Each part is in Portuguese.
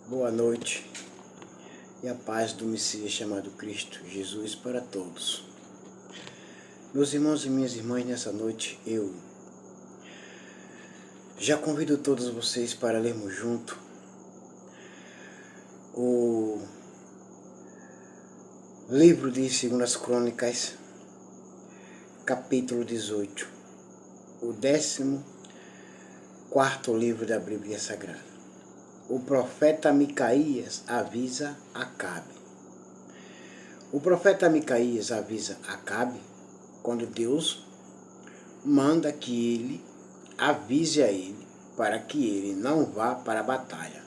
Boa noite e a paz do Messias chamado Cristo Jesus para todos. Meus irmãos e minhas irmãs, nessa noite eu já convido todos vocês para lermos junto o livro de 2 Crônicas, capítulo 18, o 14º livro da Bíblia Sagrada. O profeta Micaías avisa Acabe. O profeta Micaías avisa Acabe quando Deus manda que ele avise a ele para que ele não vá para a batalha,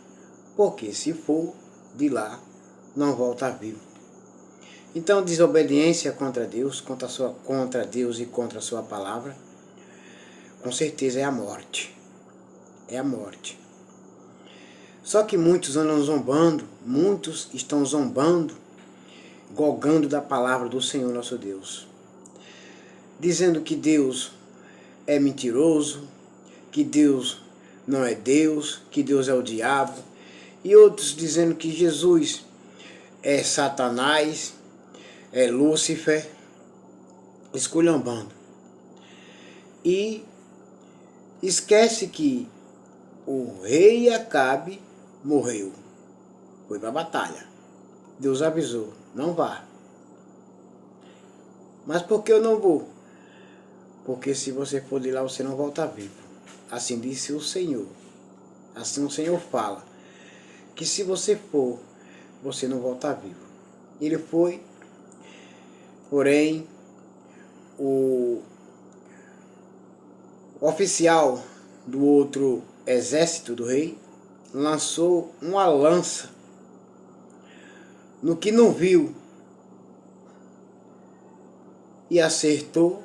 porque se for de lá, não volta vivo. Então, desobediência contra Deus, contra Deus e contra a sua palavra, com certeza é a morte. É a morte. Só que muitos andam zombando, muitos estão zombando, gogando da palavra do Senhor nosso Deus, dizendo que Deus é mentiroso, que Deus não é Deus, que Deus é o diabo, e outros dizendo que Jesus é Satanás, é Lúcifer, esculhambando. E esquece que o rei Acabe morreu, foi para a batalha. Deus avisou, não vá. Mas por que eu não vou? Porque se você for de lá, você não volta vivo. Assim disse o Senhor. Assim o Senhor fala, que se você for, você não volta vivo. Ele foi, porém, o oficial do outro exército do rei lançou uma lança no que não viu e acertou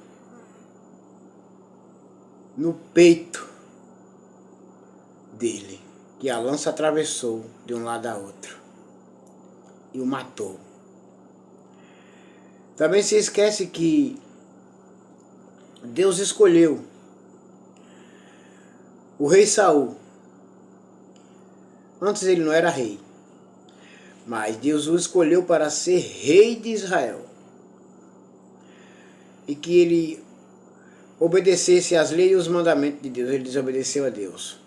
no peito dele, que a lança atravessou de um lado a outro e o matou. Também se esquece que Deus escolheu o rei Saul. Antes ele não era rei, mas Deus o escolheu para ser rei de Israel. E que ele obedecesse às leis e os mandamentos de Deus. Ele desobedeceu a Deus.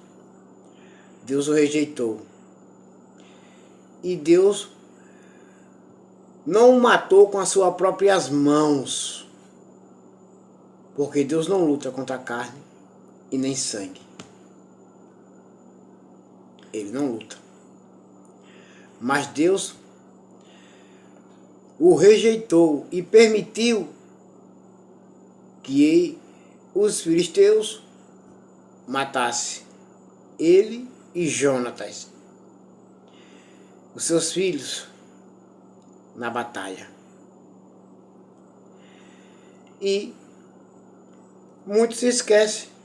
Deus o rejeitou. E Deus não o matou com as suas próprias mãos. Porque Deus não luta contra carne e nem sangue. Ele não luta. Mas Deus o rejeitou e permitiu que os filisteus matassem ele e Jonatas, os seus filhos, na batalha. E muitos se esquecem,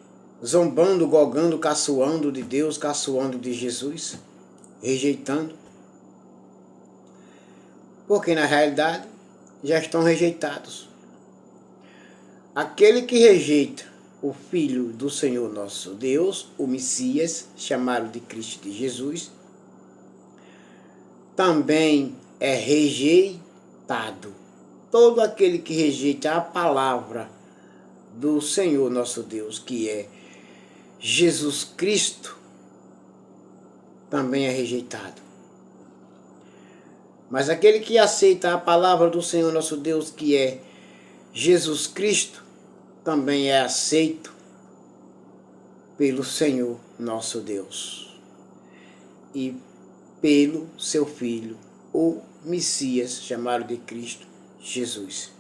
zombando, gogando, caçoando de Deus, caçoando de Jesus, rejeitando, porque na realidade já estão rejeitados. Aquele que rejeita o Filho do Senhor nosso Deus, o Messias, chamado de Cristo de Jesus, também é rejeitado. Todo aquele que rejeita a palavra do Senhor nosso Deus, que é Jesus Cristo, também é rejeitado. Mas aquele que aceita a palavra do Senhor nosso Deus, que é Jesus Cristo, também é aceito pelo Senhor nosso Deus e pelo seu Filho, o Messias, chamado de Cristo Jesus.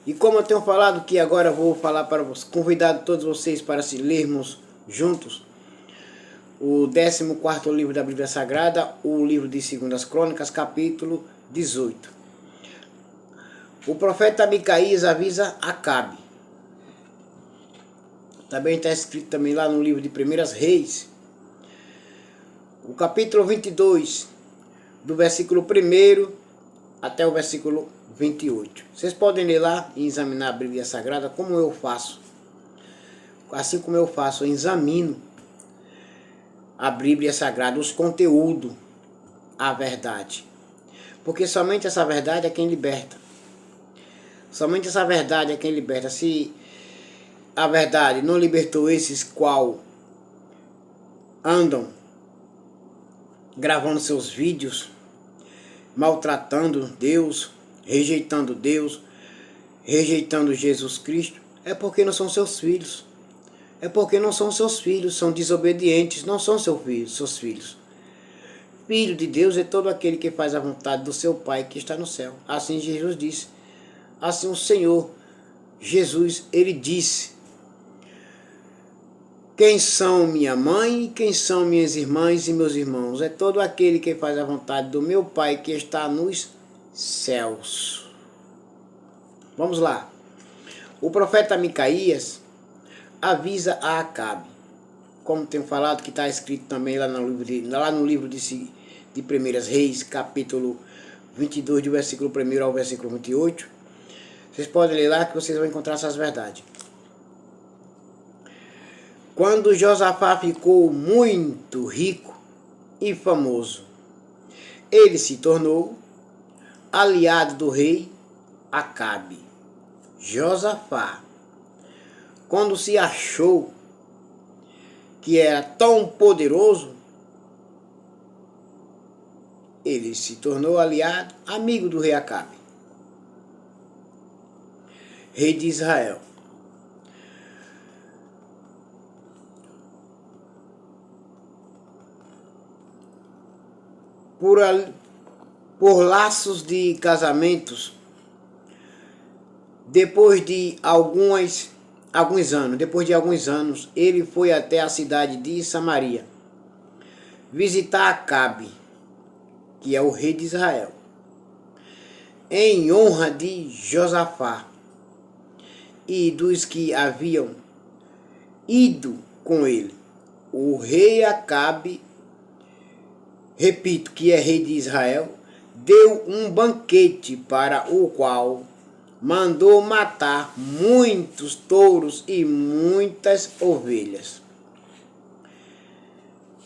E como eu tenho falado, que agora eu vou falar para vocês, convidar todos vocês para se lermos juntos o 14º livro da Bíblia Sagrada, o livro de 2 Crônicas, capítulo 18. O profeta Micaías avisa Acabe. Também está escrito também lá no livro de 1 Reis, o capítulo 22, do versículo 1 até o versículo 28. Vocês podem ler lá e examinar a Bíblia Sagrada, como eu faço. Assim como eu faço, eu examino a Bíblia Sagrada, os conteúdos, a verdade. Porque somente essa verdade é quem liberta. Somente essa verdade é quem liberta. Se a verdade não libertou esses qual andam gravando seus vídeos, maltratando Deus, rejeitando Jesus Cristo, é porque não são seus filhos. É porque não são seus filhos, são desobedientes, não são seus filhos. Filho de Deus é todo aquele que faz a vontade do seu Pai que está no céu. Assim Jesus disse. Assim o Senhor Jesus, ele disse: quem são minha mãe, quem são minhas irmãs e meus irmãos? É todo aquele que faz a vontade do meu Pai que está nos céus. Vamos lá. O profeta Micaías avisa a Acabe, como tenho falado, que está escrito também lá no livro de 1 Reis, capítulo 22, do versículo 1 ao versículo 28. Vocês podem ler lá que vocês vão encontrar essas verdades. Quando Josafá ficou muito rico e famoso, ele se tornou aliado do rei Acabe. Josafá, quando se achou que era tão poderoso, ele se tornou aliado, amigo do rei Acabe, rei de Israel. Por laços de casamentos, depois de alguns anos, ele foi até a cidade de Samaria visitar Acabe, que é o rei de Israel, em honra de Josafá e dos que haviam ido com ele. O rei Acabe, repito, que é rei de Israel, deu um banquete para o qual mandou matar muitos touros e muitas ovelhas.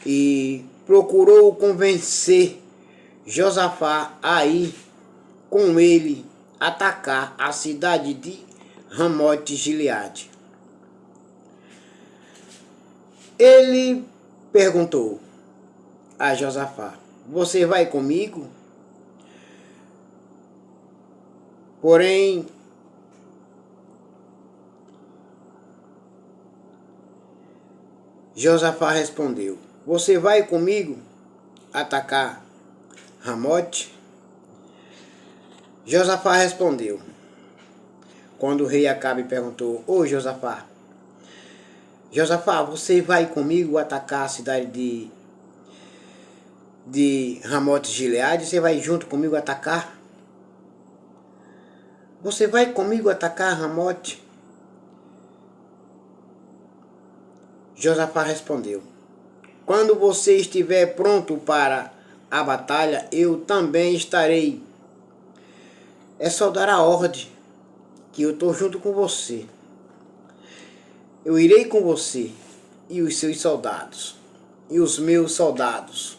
E procurou convencer Josafá a ir com ele atacar a cidade de Ramote-Gileade. Ele perguntou a Josafá: você vai comigo? Porém, Josafá respondeu: você vai comigo atacar Ramote? Josafá respondeu, quando o rei Acabe perguntou: ô Josafá, você vai comigo atacar a cidade de Ramote-Gileade? Você vai junto comigo atacar? Você vai comigo atacar Ramote? Josafá respondeu: quando você estiver pronto para a batalha, eu também estarei. É só dar a ordem, que eu estou junto com você. Eu irei com você e os seus soldados, e os meus soldados.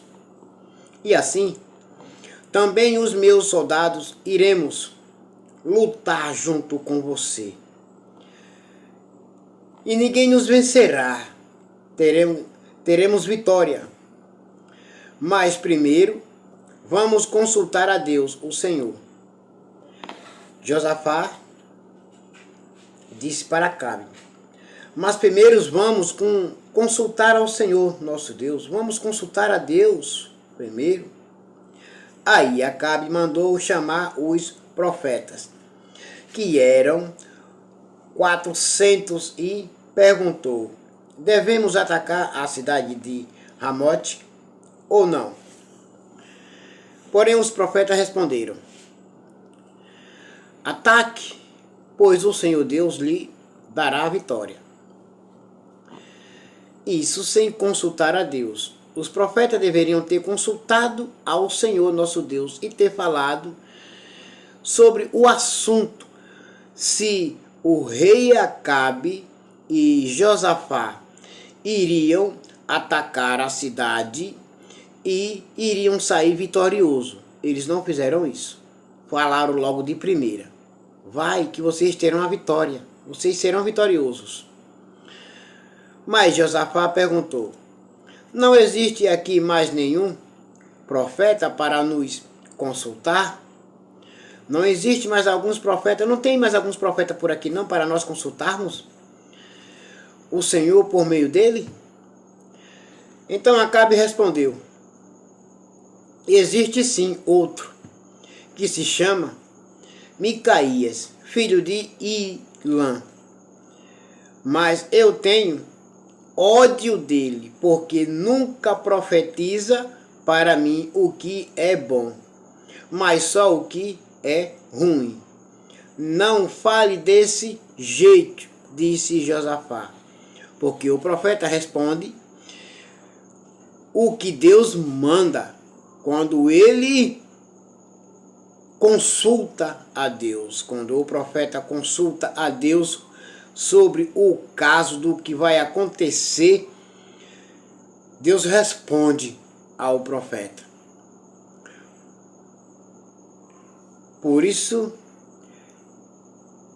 E assim, também os meus soldados iremos lutar junto com você. E ninguém nos vencerá. Teremos vitória. Mas primeiro, vamos consultar a Deus, o Senhor. Josafá disse para Acabe: mas primeiro vamos consultar ao Senhor, nosso Deus. Vamos consultar a Deus primeiro. Aí Acabe mandou chamar os profetas, que eram 400, e perguntou: devemos atacar a cidade de Ramote ou não? Porém os profetas responderam: ataque, pois o Senhor Deus lhe dará a vitória. Isso sem consultar a Deus. Os profetas deveriam ter consultado ao Senhor nosso Deus e ter falado sobre o assunto, se o rei Acabe e Josafá iriam atacar a cidade e iriam sair vitoriosos. Eles não fizeram isso. Falaram logo de primeira: vai que vocês terão a vitória, vocês serão vitoriosos. Mas Josafá perguntou: não existe aqui mais nenhum profeta para nos consultar? Não existe mais alguns profetas? Não tem mais alguns profetas por aqui não para nós consultarmos o Senhor por meio dele? Então Acabe respondeu: existe sim outro, que se chama Micaías, filho de Ilã. Mas eu tenho ódio dele, porque nunca profetiza para mim o que é bom, mas só o que é ruim. Não fale desse jeito, disse Josafá, porque o profeta responde o que Deus manda quando ele consulta a Deus. Quando o profeta consulta a Deus sobre o caso do que vai acontecer, Deus responde ao profeta. Por isso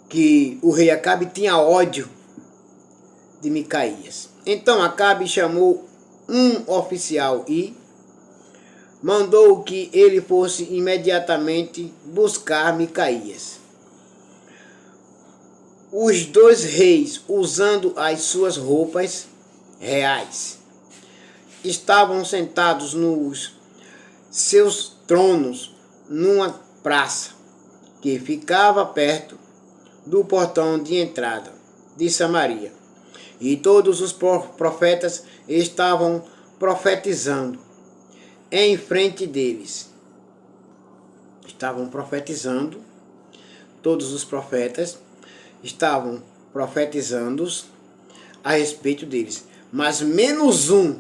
que o rei Acabe tinha ódio de Micaías. Então Acabe chamou um oficial e mandou que ele fosse imediatamente buscar Micaías. Os dois reis, usando as suas roupas reais, estavam sentados nos seus tronos numa praça que ficava perto do portão de entrada de Samaria. E todos os profetas estavam profetizando em frente deles. Estavam profetizando, todos os profetas estavam profetizando a respeito deles. Mas menos um,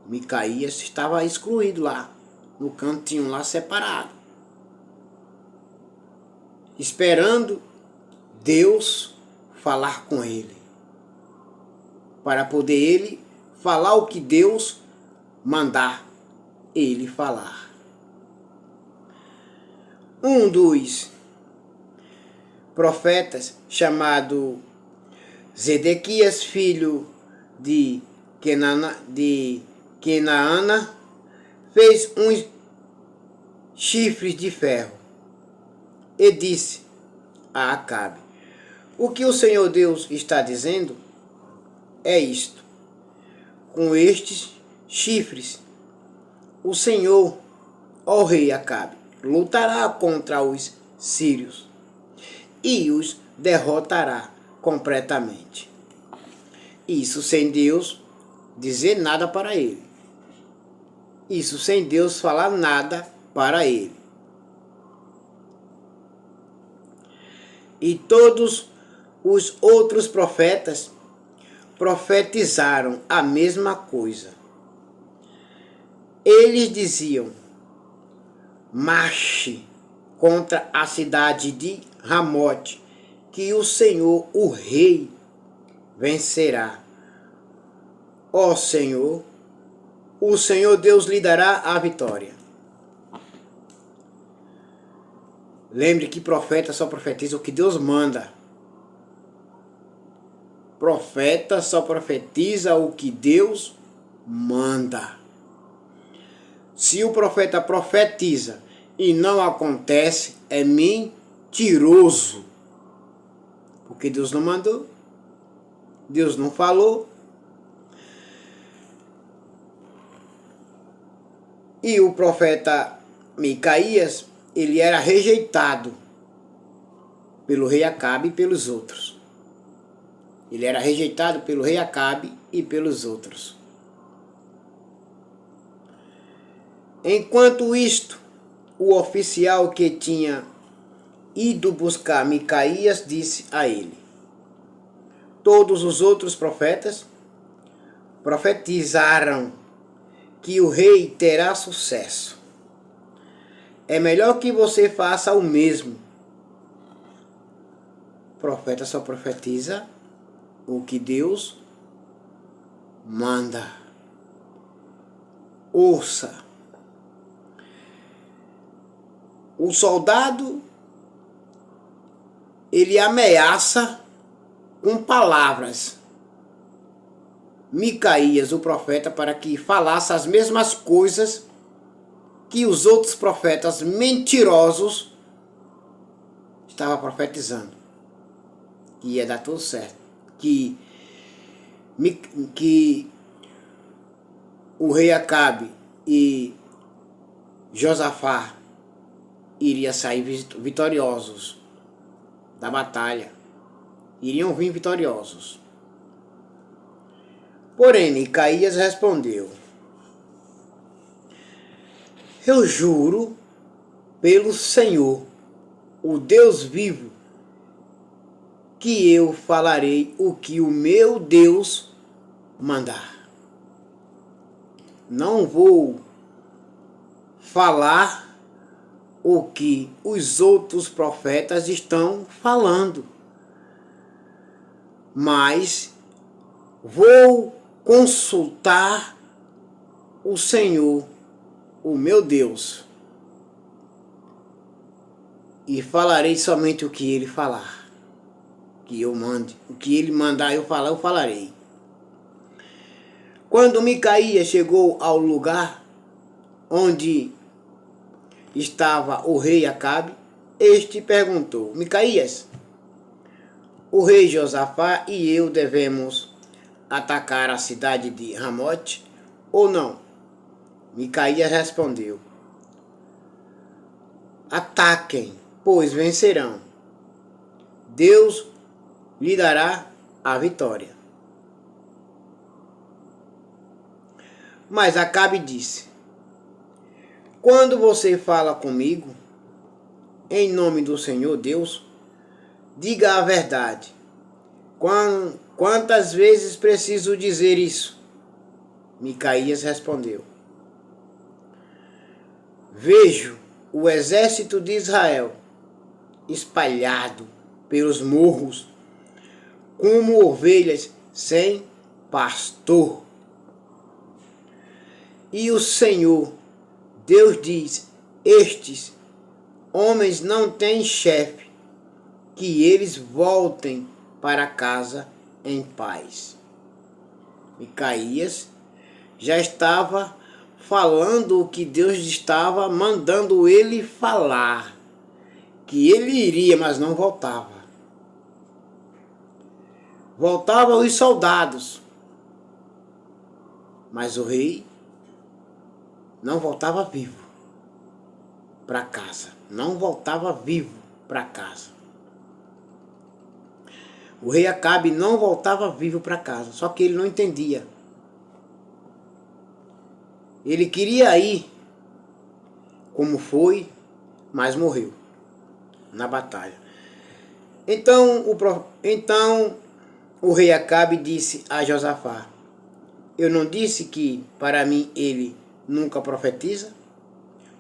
Micaías, estava excluído lá, no cantinho lá separado, esperando Deus falar com ele, para poder ele falar o que Deus mandar ele falar. Um dos profetas, chamado Zedequias, filho de Kenaana, fez uns chifres de ferro e disse a Acabe: o que o Senhor Deus está dizendo é isto: com estes chifres o Senhor, ó rei Acabe, lutará contra os sírios e os derrotará completamente. Isso sem Deus dizer nada para ele. Isso sem Deus falar nada para ele. E todos os outros profetas profetizaram a mesma coisa. Eles diziam: marche contra a cidade de Ramote, que o Senhor, o rei, vencerá. Ó Senhor, o Senhor Deus lhe dará a vitória. Lembre que profeta só profetiza o que Deus manda. Profeta só profetiza o que Deus manda. Se o profeta profetiza e não acontece, é mentiroso. Porque Deus não mandou, Deus não falou. E o profeta Micaías, ele era rejeitado pelo rei Acabe e pelos outros. Ele era rejeitado pelo rei Acabe e pelos outros. Enquanto isto, o oficial que tinha ido buscar Micaías disse a ele: todos os outros profetas profetizaram que o rei terá sucesso. É melhor que você faça o mesmo. O profeta só profetiza o que Deus manda. Ouça. O soldado, ele ameaça com palavras Micaías, o profeta, para que falasse as mesmas coisas que os outros profetas mentirosos estavam profetizando. Que ia dar tudo certo. Que o rei Acabe e Josafá iriam sair vitoriosos da batalha. Iriam vir vitoriosos. Porém, Micaías respondeu: eu juro pelo Senhor, o Deus vivo, que eu falarei o que o meu Deus mandar. Não vou falar o que os outros profetas estão falando, mas vou consultar o Senhor, o meu Deus, e falarei somente o que ele falar, que eu mande, o que ele mandar eu falar, eu falarei. Quando Micaías chegou ao lugar onde estava o rei Acabe, este perguntou: Micaías, o rei Josafá e eu devemos atacar a cidade de Ramote ou não? Micaías respondeu: ataquem, pois vencerão. Deus lhe dará a vitória. Mas Acabe disse: quando você fala comigo, em nome do Senhor Deus, diga a verdade. Quantas vezes preciso dizer isso? Micaías respondeu: vejo o exército de Israel espalhado pelos morros, como ovelhas sem pastor. E o Senhor Deus diz: estes homens não têm chefe, que eles voltem para casa em paz. Micaías já estava falando o que Deus estava mandando ele falar, que ele iria, mas não voltava. Voltavam os soldados, mas o rei não voltava vivo para casa. Não voltava vivo para casa. O rei Acabe não voltava vivo para casa, só que ele não entendia. Ele queria ir, como foi, mas morreu na batalha. Então o rei Acabe disse a Josafá: eu não disse que para mim ele nunca profetiza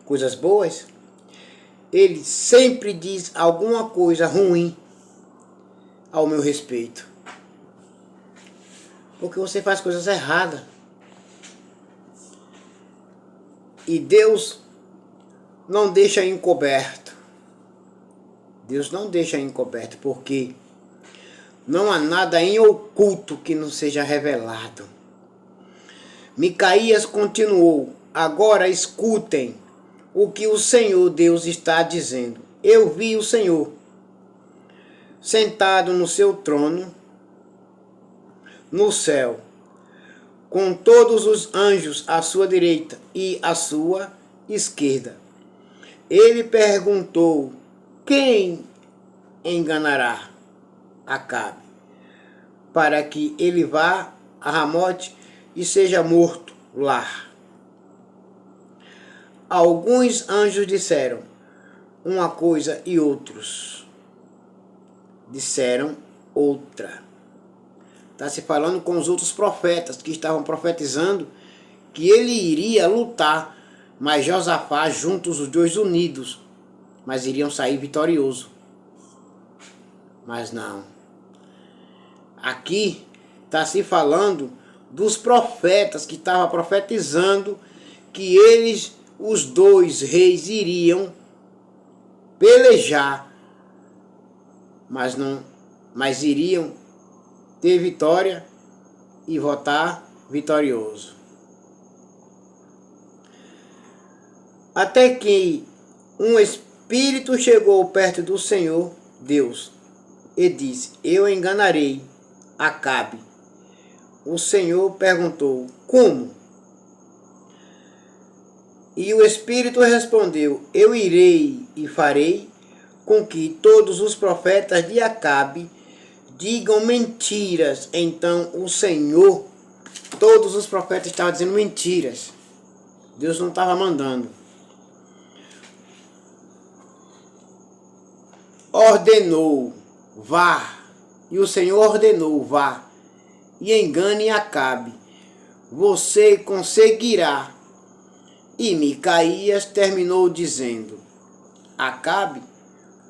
coisas boas? Ele sempre diz alguma coisa ruim ao meu respeito. Porque você faz coisas erradas. E Deus não deixa encoberto. Deus não deixa encoberto, porque não há nada em oculto que não seja revelado. Micaías continuou: agora escutem o que o Senhor Deus está dizendo. Eu vi o Senhor sentado no seu trono no céu, com todos os anjos à sua direita e à sua esquerda. Ele perguntou: quem enganará Acabe, para que ele vá a Ramote e seja morto lá? Alguns anjos disseram uma coisa e outros disseram outra. Está se falando com os outros profetas que estavam profetizando que ele iria lutar, mas Josafá, juntos os dois unidos, mas iriam sair vitoriosos. Mas não. Aqui está se falando dos profetas que estavam profetizando que eles, os dois reis, iriam pelejar, mas iriam ter vitória e voltar vitorioso. Até que um espírito chegou perto do Senhor Deus e disse: eu enganarei Acabe. O Senhor perguntou: como? E o espírito respondeu: eu irei e farei com que todos os profetas de Acabe digam mentiras. Então o Senhor, todos os profetas estavam dizendo mentiras. Deus não estava mandando. Ordenou: vá. E o Senhor ordenou: vá e engane Acabe. Você conseguirá. E Micaías terminou dizendo: Acabe,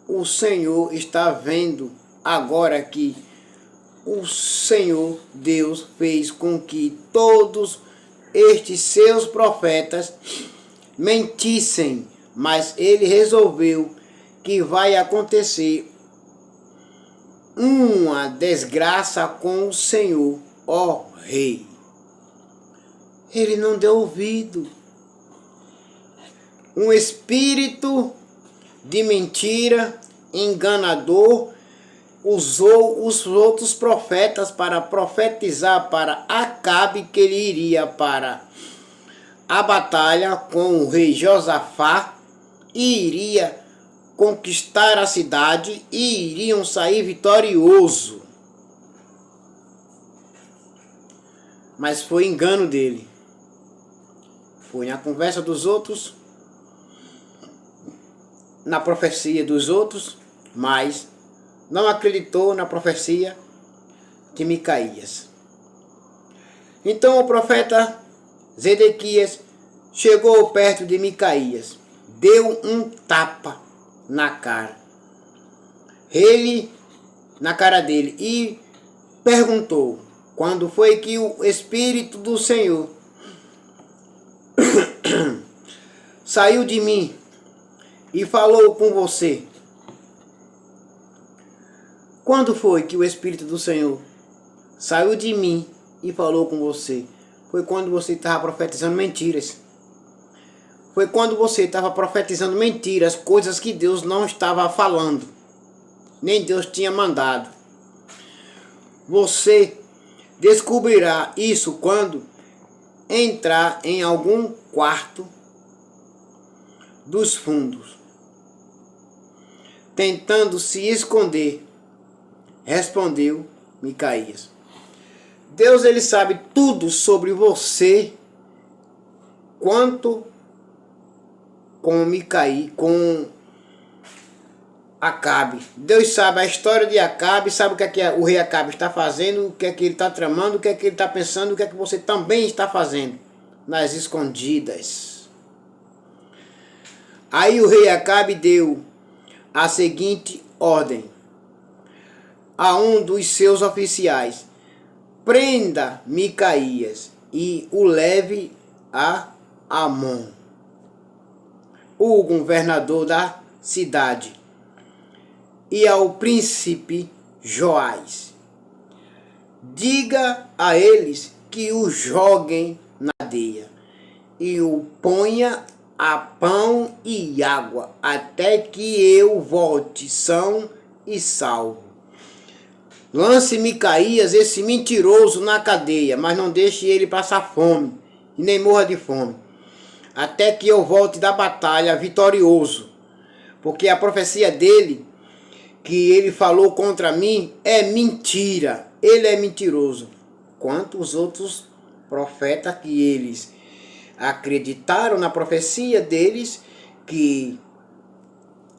o Senhor está vendo agora que o Senhor Deus fez com que todos estes seus profetas mentissem, mas ele resolveu que vai acontecer uma desgraça com o Senhor, ó rei. Ele não deu ouvido. Um espírito de mentira, enganador, usou os outros profetas para profetizar para Acabe que ele iria para a batalha com o rei Josafá e iria conquistar a cidade e iriam sair vitorioso. Mas foi engano dele. Foi na conversa dos outros, na profecia dos outros, mas não acreditou na profecia de Micaías. Então o profeta Zedequias chegou perto de Micaías, deu um tapa na cara dele e perguntou: quando foi que o Espírito do Senhor saiu de mim e falou com você? Quando foi que o Espírito do Senhor saiu de mim e falou com você? Foi quando você estava profetizando mentiras. Foi quando você estava profetizando mentiras, coisas que Deus não estava falando, nem Deus tinha mandado. Você descobrirá isso quando entrar em algum quarto dos fundos, tentando se esconder, respondeu Micaías. Deus, ele sabe tudo sobre você, quanto com Micaías, com Acabe. Deus sabe a história de Acabe, sabe o que o rei Acabe está fazendo, o que é que ele está tramando, o que é que ele está pensando, o que é que você também está fazendo nas escondidas. Aí o rei Acabe deu a seguinte ordem a um dos seus oficiais: prenda Micaías e o leve a Amon, o governador da cidade, e ao príncipe Joás. Diga a eles que o joguem na cadeia e o ponha a pão e água até que eu volte são e salvo. Lance Micaías, esse mentiroso, na cadeia, mas não deixe ele passar fome e nem morra de fome, até que eu volte da batalha vitorioso, porque a profecia dele, que ele falou contra mim, é mentira. Ele é mentiroso. Quanto os outros profetas que eles acreditaram na profecia deles, que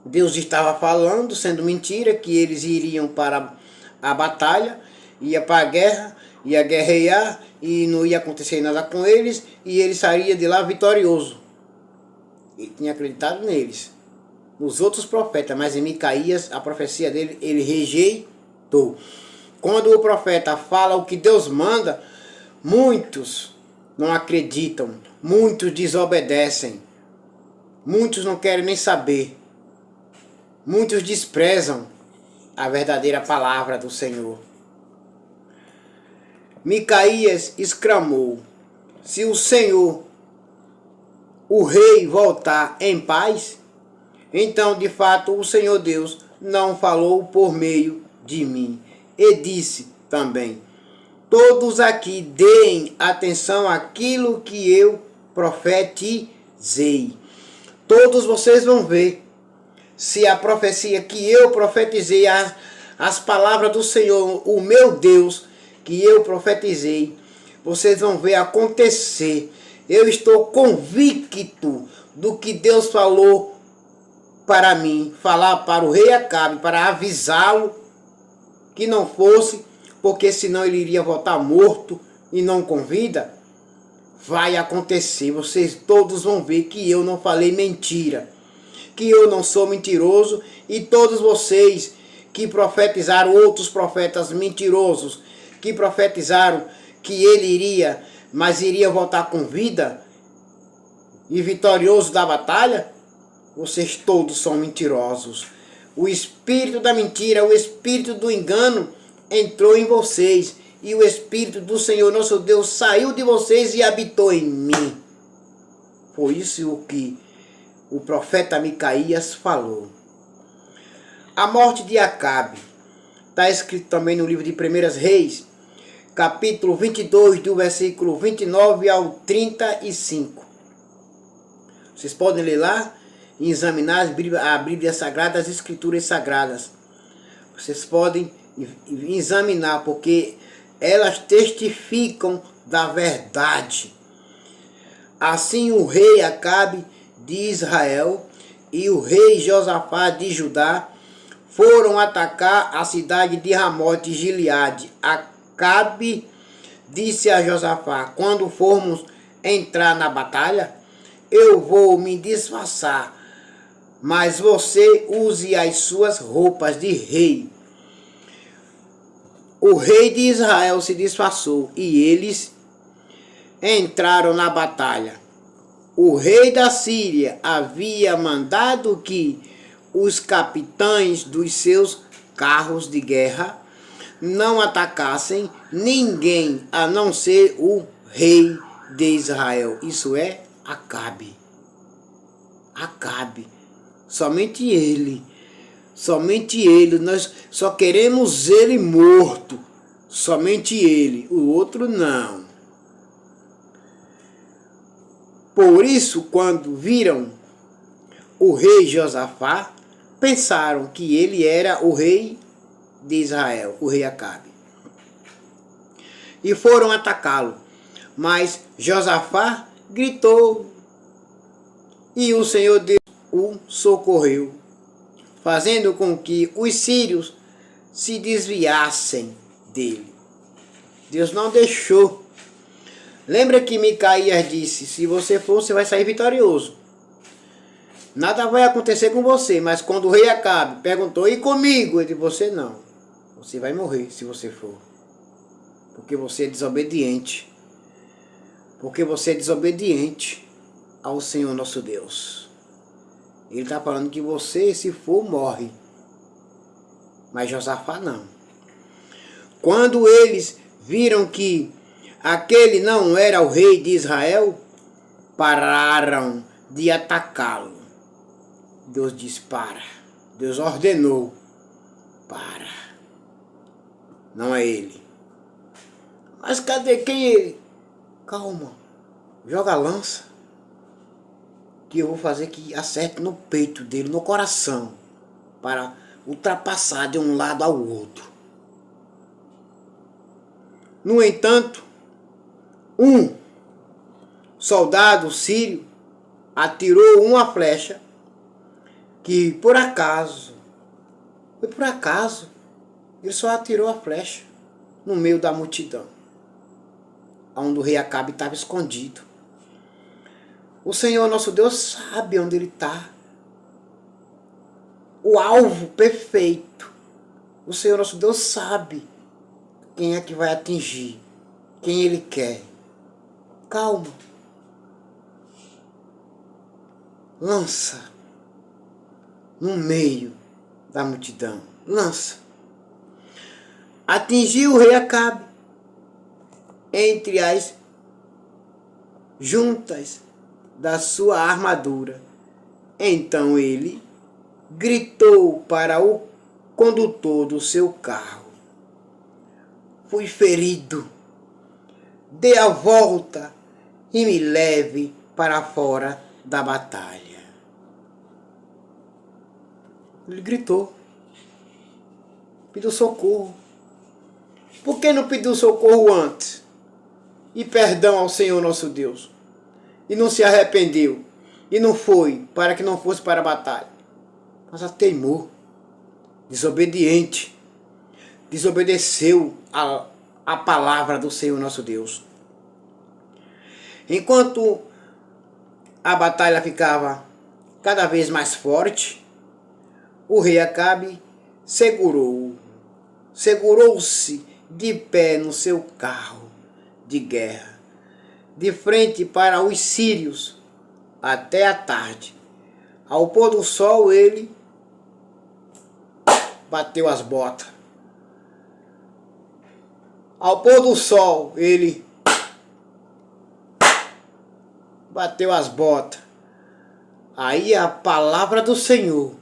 Deus estava falando, sendo mentira, que eles iriam para a batalha, ia para a guerra, ia guerrear e não ia acontecer nada com eles, e ele sairia de lá vitorioso. Ele tinha acreditado neles, nos outros profetas, mas em Micaías, a profecia dele, ele rejeitou. Quando o profeta fala o que Deus manda, muitos não acreditam, muitos desobedecem, muitos não querem nem saber, muitos desprezam a verdadeira palavra do Senhor. Micaías exclamou: se o Senhor, o rei, voltar em paz, então de fato o Senhor Deus não falou por meio de mim. E disse também: todos aqui deem atenção àquilo que eu profetizei. Todos vocês vão ver se a profecia que eu profetizei, as palavras do Senhor, o meu Deus, que eu profetizei, vocês vão ver acontecer. Eu estou convicto do que Deus falou para mim, falar para o rei Acabe, para avisá-lo que não fosse, porque senão ele iria voltar morto e não com vida. Vai acontecer, vocês todos vão ver que eu não falei mentira, que eu não sou mentiroso, e todos vocês que profetizaram, outros profetas mentirosos, que profetizaram que ele iria, mas iria voltar com vida e vitorioso da batalha, vocês todos são mentirosos. O espírito da mentira, o espírito do engano entrou em vocês, e o Espírito do Senhor nosso Deus saiu de vocês e habitou em mim. Foi isso o que o profeta Micaías falou. A morte de Acabe está escrito também no livro de 1 Reis, capítulo 22, do versículo 29 ao 35. Vocês podem ler lá e examinar a Bíblia Sagrada, as Escrituras Sagradas. Vocês podem examinar, porque elas testificam da verdade. Assim o rei Acabe de Israel e o rei Josafá de Judá foram atacar a cidade de Ramote Gileade. Acabe disse a Josafá: quando formos entrar na batalha, eu vou me disfarçar, mas você use as suas roupas de rei. O rei de Israel se disfarçou e eles entraram na batalha. O rei da Síria havia mandado que os capitães dos seus carros de guerra não atacassem ninguém a não ser o rei de Israel. Isso é Acabe. Acabe. Somente ele. Somente ele. Nós só queremos ele morto. Somente ele. O outro não. Por isso, quando viram o rei Josafá, pensaram que ele era o rei de Israel, o rei Acabe, e foram atacá-lo. Mas Josafá gritou e o Senhor Deus o socorreu, fazendo com que os sírios se desviassem dele. Deus não deixou. Lembra que Micaías disse: se você for, você vai sair vitorioso. Nada vai acontecer com você. Mas quando o rei Acabe perguntou: e comigo? Ele disse: você não. Você vai morrer se você for. Porque você é desobediente. Porque você é desobediente ao Senhor nosso Deus. Ele está falando que você, se for, morre. Mas Josafá não. Quando eles viram que aquele não era o rei de Israel, pararam de atacá-lo. Deus disse: para. Deus ordenou: para. Não é ele. Mas cadê quem é ele? Calma. Joga a lança, que eu vou fazer que acerte no peito dele, no coração, para ultrapassar de um lado ao outro. No entanto, um soldado sírio atirou uma flecha que por acaso, ele só atirou a flecha no meio da multidão, onde o rei Acabe estava escondido. O Senhor nosso Deus sabe onde ele está. O alvo perfeito. O Senhor nosso Deus sabe quem é que vai atingir. quem ele quer. Calma. Lança no meio da multidão. Lança. Atingiu o rei Acabe entre as juntas da sua armadura. Então ele gritou para o condutor do seu carro: fui ferido, dê a volta e me leve para fora da batalha. Ele gritou, pediu socorro. Por que não pediu socorro antes? E perdão ao Senhor nosso Deus. E não se arrependeu. E não foi, para que não fosse para a batalha. Mas teimou, desobediente. Desobedeceu a palavra do Senhor nosso Deus. Enquanto a batalha ficava cada vez mais forte, o rei Acabe segurou-se de pé no seu carro de guerra, de frente para os sírios, até a tarde. Ao pôr do sol, ele bateu as botas. Ao pôr do sol, ele bateu as botas. Aí a palavra do Senhor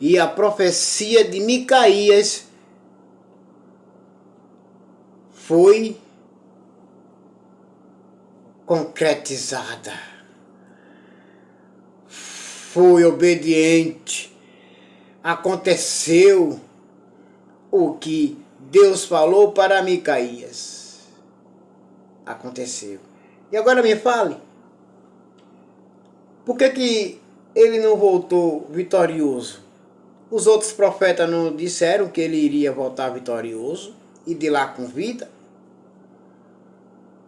e a profecia de Micaías foi concretizada. Foi obediente. Aconteceu o que Deus falou para Micaías. Aconteceu. E agora me fale, por que ele não voltou vitorioso? Os outros profetas não disseram que ele iria voltar vitorioso e de lá com vida?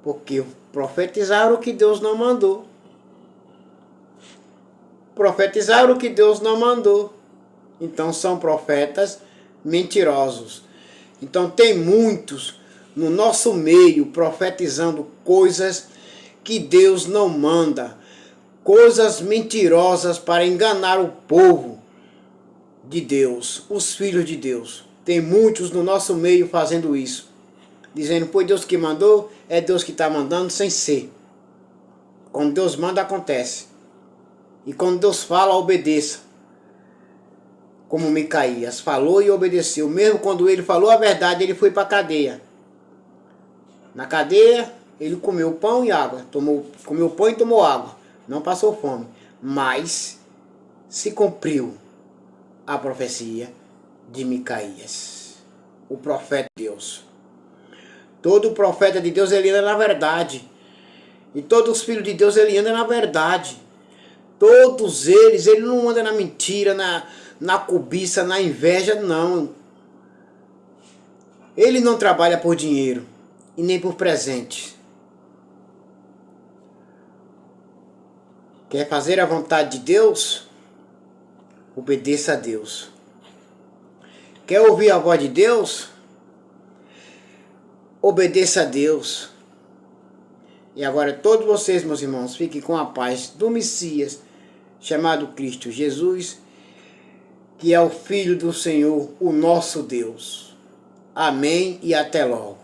Porque profetizaram o que Deus não mandou. Profetizaram o que Deus não mandou. Então são profetas mentirosos. Então tem muitos no nosso meio profetizando coisas que Deus não manda. Coisas mentirosas para enganar o povo de Deus, os filhos de Deus. Tem muitos no nosso meio fazendo isso. Dizendo, foi Deus que mandou, é Deus que está mandando sem ser. Quando Deus manda, acontece. E quando Deus fala, obedeça. Como Micaías falou e obedeceu. Mesmo quando ele falou a verdade, ele foi para a cadeia. Na cadeia, ele comeu pão e água. Comeu pão e tomou água. Não passou fome. Mas se cumpriu a profecia de Micaías, o profeta de Deus. Todo profeta de Deus, ele anda na verdade. E todos os filhos de Deus, ele anda na verdade. Todos eles, ele não anda na mentira, na cobiça, na inveja, não. Ele não trabalha por dinheiro e nem por presente. Quer fazer a vontade de Deus? Obedeça a Deus. Quer ouvir a voz de Deus? Obedeça a Deus. E agora todos vocês, meus irmãos, fiquem com a paz do Messias, chamado Cristo Jesus, que é o Filho do Senhor, o nosso Deus. Amém e até logo.